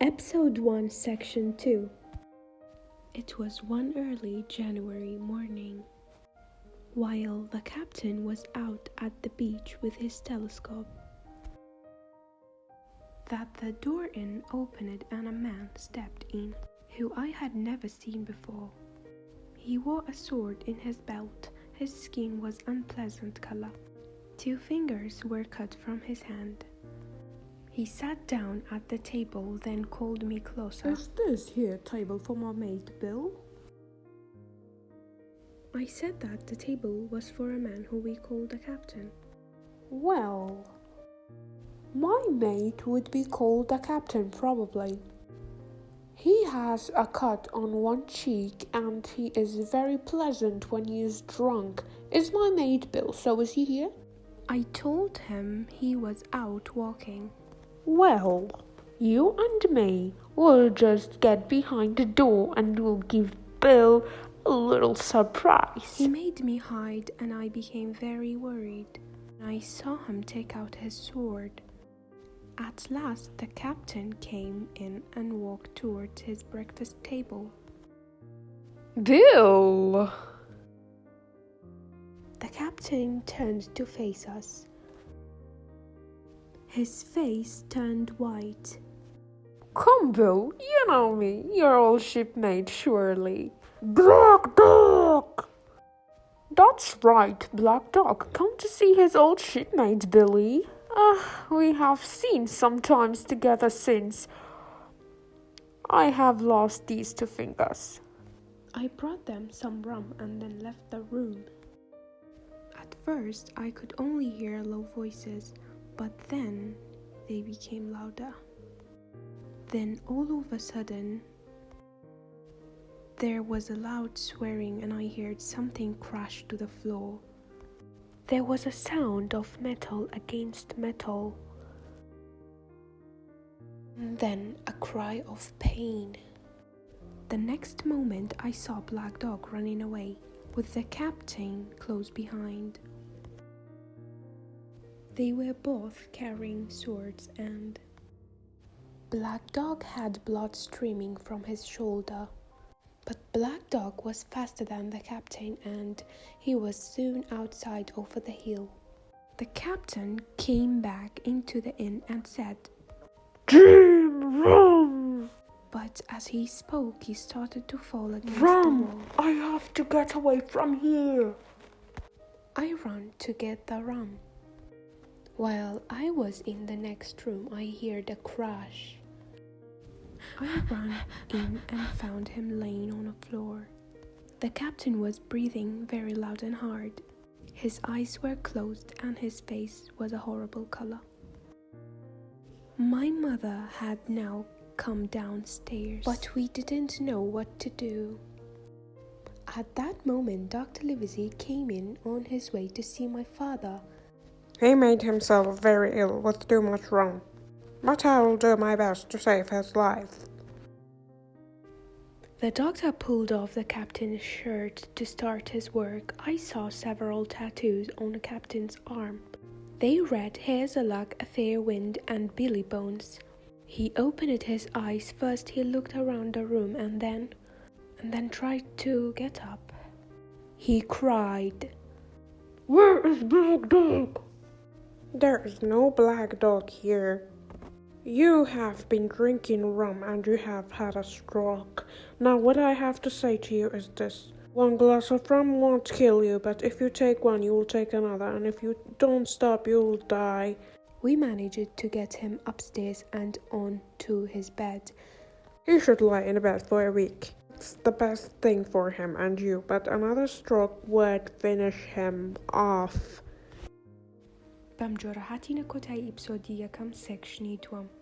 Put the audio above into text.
Episode 1, Section 2. It was one early January morning, while the captain was out at the beach with his telescope, that the door opened and a man stepped in, who I had never seen before. He wore a sword in his belt. His skin was unpleasant color. 2 fingers were cut from his hand. He sat down at the table, then called me closer. Is this here table for my mate Bill? I said that the table was for a man who we called the captain. Well, my mate would be called the captain probably. He has a cut on one cheek and he is very pleasant when he is drunk. Is my mate Bill, so is he here? I told him he was out walking. Well, you and me will just get behind the door and we'll give Bill a little surprise. He made me hide and I became very worried. I saw him take out his sword. At last the captain came in and walked towards his breakfast table. Bill! The captain turned to face us. His face turned white. Come, Bill, you know me, your old shipmate, surely. Black Dog! That's right, Black Dog. Come to see his old shipmate, Billy. We have seen sometimes together since. I have lost these 2 fingers. I brought them some rum and then left the room. At first, I could only hear low voices, but then they became louder. Then all of a sudden, there was a loud swearing and I heard something crash to the floor. There was a sound of metal against metal. And then a cry of pain. The next moment I saw Black Dog running away, with the captain close behind. They were both carrying swords and Black Dog had blood streaming from his shoulder. But Black Dog was faster than the captain and he was soon outside over the hill. The captain came back into the inn and said, Jim, rum! But as he spoke, he started to fall against the Rum! wall. I have to get away from here. I ran to get the rum. While I was in the next room, I heard a crash. I ran in and found him laying on the floor. The captain was breathing very loud and hard. His eyes were closed and his face was a horrible color. My mother had now come downstairs, but we didn't know what to do. At that moment, Dr. Livesey came in on his way to see my father. He made himself very ill with too much rum, but I will do my best to save his life. The doctor pulled off the captain's shirt to start his work. I saw several tattoos on the captain's arm. They read, "Here's a luck, a fair wind, and Billy Bones." He opened his eyes. First he looked around the room and then tried to get up. He cried, Where is Black Dog? There is no Black Dog here. You have been drinking rum and you have had a stroke. Now what I have to say to you is this. 1 glass of rum won't kill you, but if you take one, you will take another, and if you don't stop, you will die. We managed to get him upstairs and on to his bed. He should lie in bed for a week. It's the best thing for him and you, but another stroke would finish him off. بەم جۆرە هاتینە کۆتایی ئیپسۆدی یەکەم سێکشنی دووەم.